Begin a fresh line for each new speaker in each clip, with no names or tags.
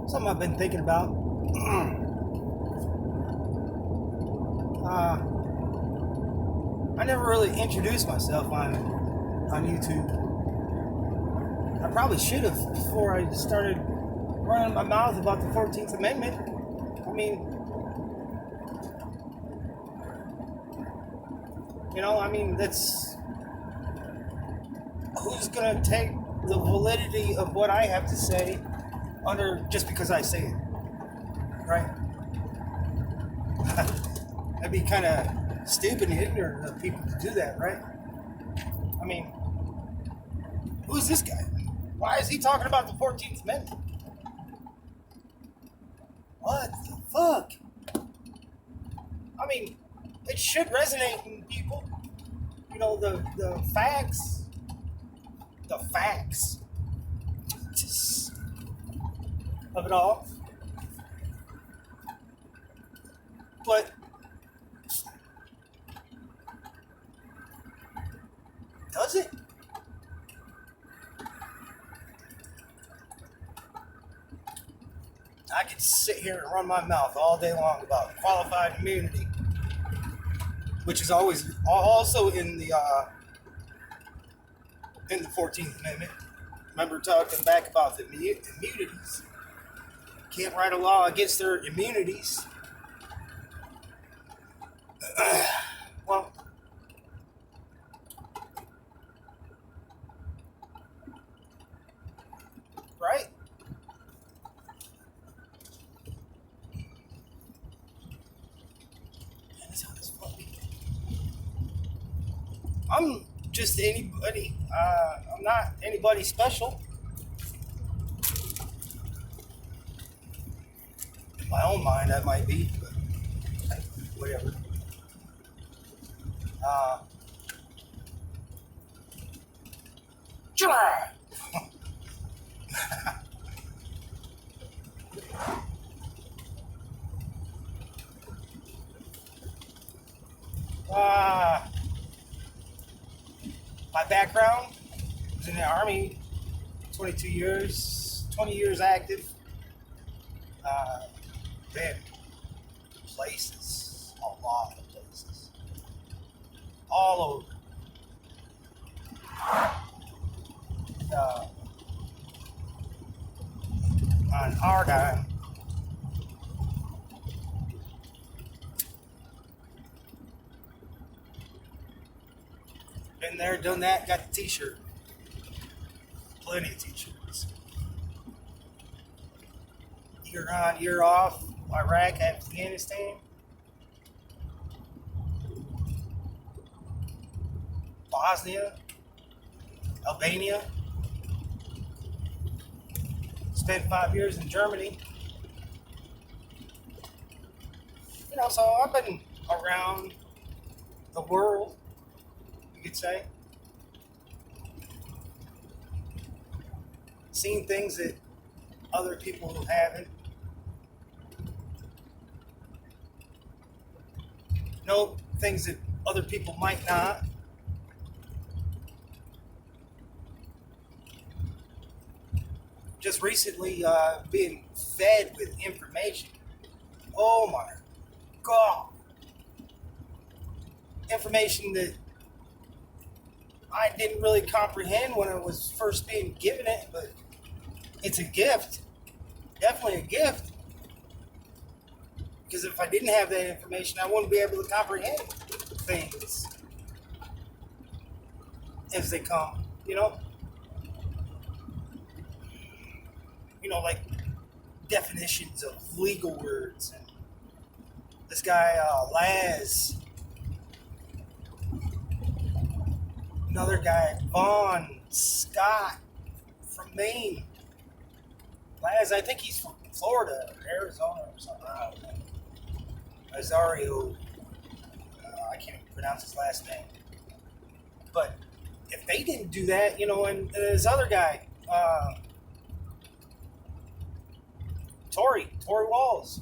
Something I've been thinking about. I never really introduced myself on YouTube. I probably should have before I started running my mouth about the 14th Amendment. I mean, that's who's gonna take the validity of what I have to say under just because I say it, right? That'd be kind of stupid and ignorant of people to do that, right? I mean, who's this guy? Why is he talking about the 14th Amendment? What the fuck? I mean, it should resonate in people. You know, the facts. The facts of it all. But does it? I could sit here and run my mouth all day long about qualified immunity, which is always also in the 14th Amendment. Remember talking back about the immunities. Can't write a law against their immunities. Well, right? I'm just anybody. I'm not anybody special. In my own mind, I might be, but whatever. July. My background was in the Army, 22 years, 20 years active. Been places, a lot of places, all over. On our dime. Been there, done that, got the t-shirt. Plenty of t-shirts. Year on, year off, Iraq, Afghanistan. Bosnia, Albania. Spent 5 years in Germany. So I've been around the world, you could say. Seen things that other people who haven't. Know things that other people might not. Just recently being fed with information. Oh my God. Information that I didn't really comprehend when I was first being given it, but it's a gift. Definitely a gift. Because if I didn't have that information, I wouldn't be able to comprehend things as they come, like definitions of legal words. And this guy, Laz, another guy, Vaughn Scott from Maine. Laz, I think he's from Florida or Arizona or something. I don't know. Azario, I can't pronounce his last name. But if they didn't do that, and this other guy, Tori Walls,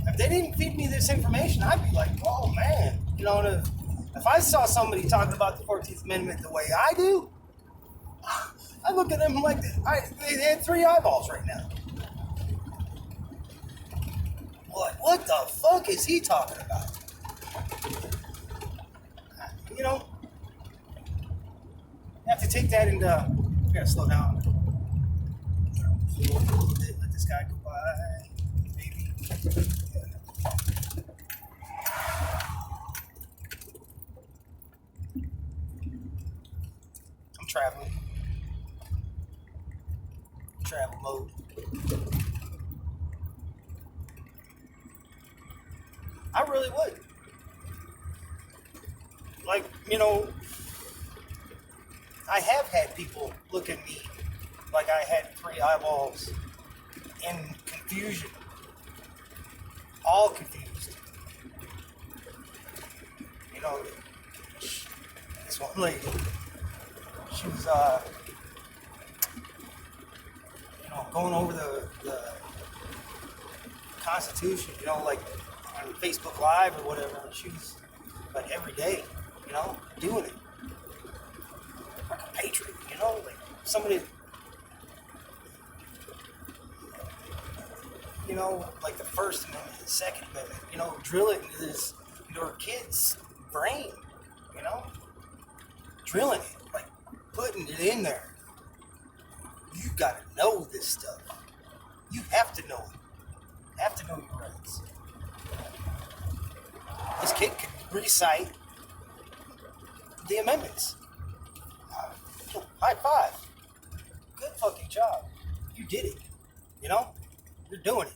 if they didn't feed me this information, I'd be like, oh man, if I saw somebody talking about the 14th Amendment the way I do, I look at them like they had 3 eyeballs right now. What the fuck is he talking about? You know, you have to take that into. We gotta slow down. Let this guy go by, maybe. I'm traveling. Travel mode. I really would. Like, you know, I have had people look at me like I had 3 eyeballs in confusion. All confused. You know, this one lady, she was, you know, going over the Constitution, you know, like on Facebook Live or whatever. And she was like every day, you know, doing it. Like a patriot, you know, like somebody, you know, like the First Amendment, the Second Amendment, you know, drill it into your kid's brain, you know, drilling it, like putting it in there. You gotta know this stuff. You have to know it. You have to know your rights. This kid can recite the amendments. High five. Good fucking job. You did it. You know? You're doing it.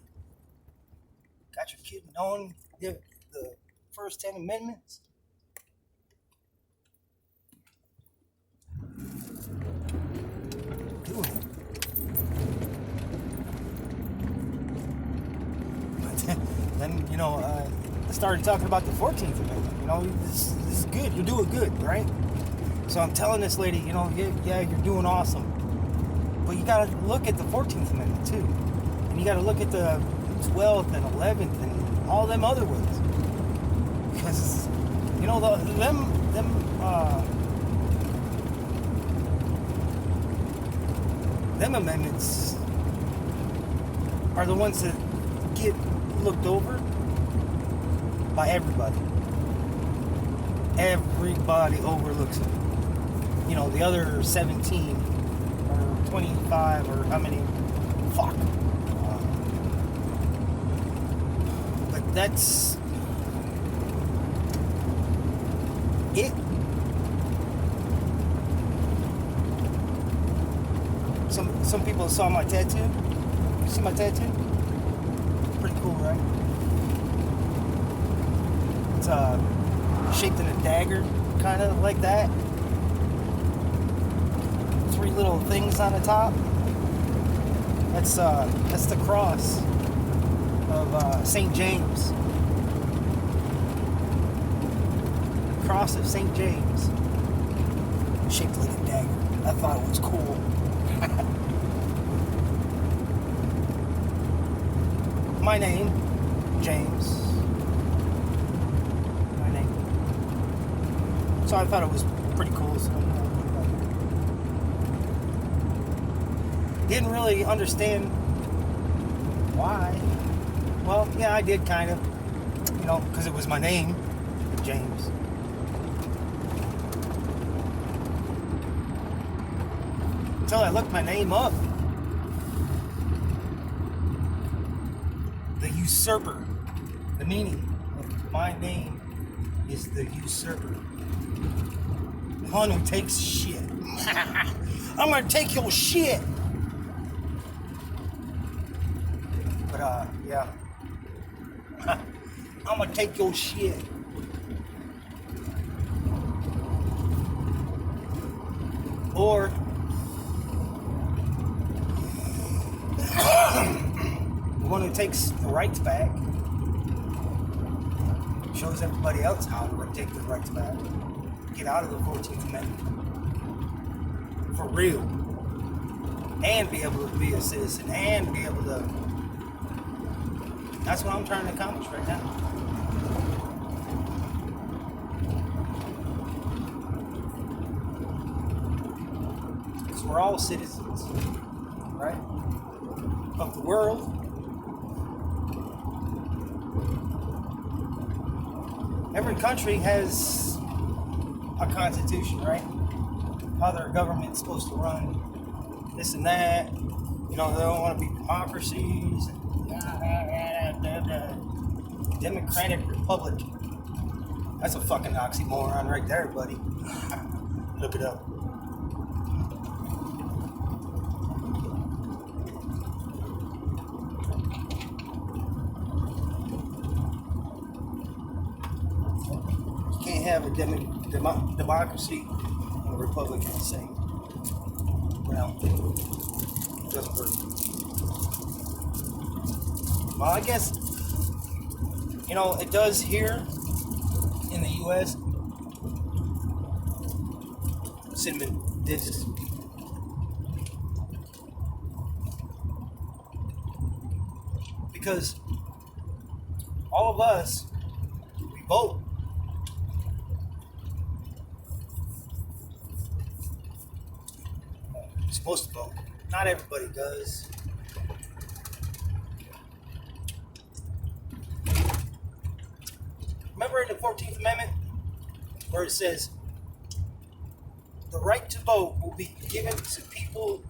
Got your kid knowing the first 10 amendments. Doing it. But then, you know, I started talking about the 14th Amendment. You know, this is good. You're doing good, right? So I'm telling this lady, you know, yeah, you're doing awesome. But you got to look at the 14th Amendment, too. And you got to look at the 12th and 11th and all them other ones. Because, you know, them amendments are the ones that get looked over by everybody. Everybody overlooks it. You know, the other 17 or 25 or how many, fuck. But that's it. Some people saw my tattoo. You see my tattoo? Pretty cool, right? It's shaped in a dagger, kind of like that. 3 little things on the top. That's the cross of St. James. Cross of St. James, shaped like a dagger. I thought it was cool. My name, James. My name. So I thought it was pretty cool. So didn't really understand why. Well, yeah, I did kind of. You know, because it was my name, James. Until I looked my name up. The usurper. The meaning of my name is the usurper. The one who takes shit. I'm gonna take your shit. But yeah. I'm gonna take your shit. Or the one who takes the rights back, shows everybody else how to take the rights back, get out of the 14th Amendment for real, and be able to be a citizen, and be able to. That's what I'm trying to accomplish right now. Because we're all citizens, right? Of the world. every country has a constitution, right? How their government's supposed to run, this and that. You know, they don't want to be democracies. Democratic Republic. That's a fucking oxymoron right there, buddy. Look it up. You can't have a democracy and a republic at the same. Well, it doesn't work. Well, I guess, you know, it does here in the U.S. Cinnamon digits. Because all of us, we vote. We're supposed to vote. Not everybody does. Remember in the 14th Amendment where it says the right to vote will be given to people,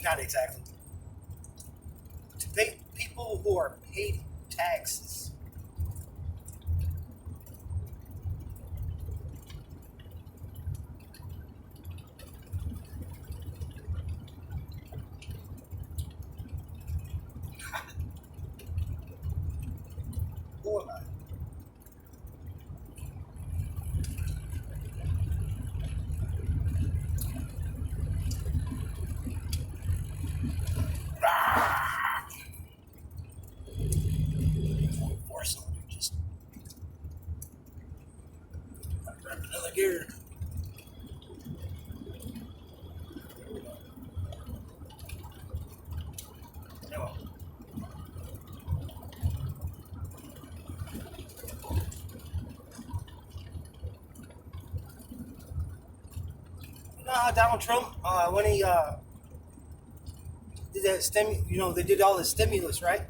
not exactly, to pay people who are paid taxes. Who am I? Four-cylinder, just grab another gear. Anyway. You know how Donald Trump, when he did that you know, they did all the stimulus, right?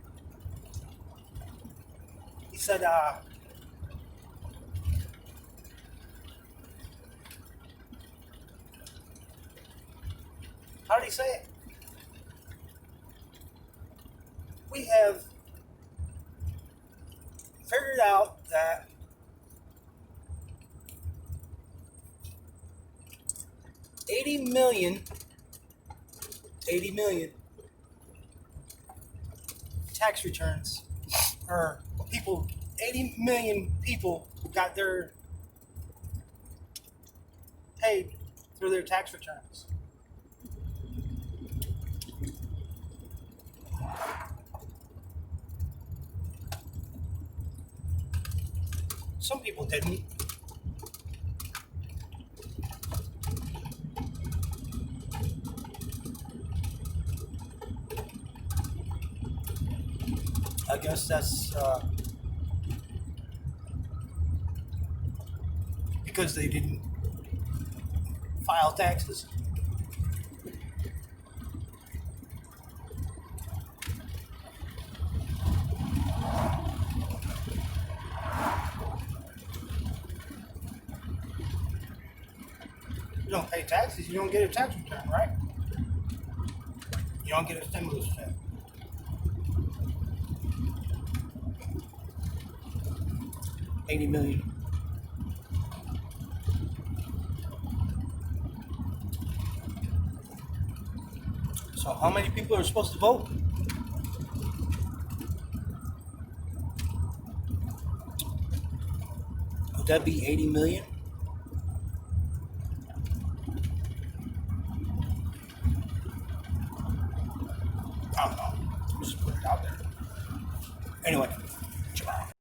He said, how did he say it? We have figured out that $80 million tax returns, or people, 80 million people got their paid through their tax returns. Some people didn't. I guess that's because they didn't file taxes. You don't pay taxes, you don't get a tax return, right? You don't get a stimulus check. $80 million. So how many people are supposed to vote? Would that be 80 million? I don't know. Just put it out there. Anyway.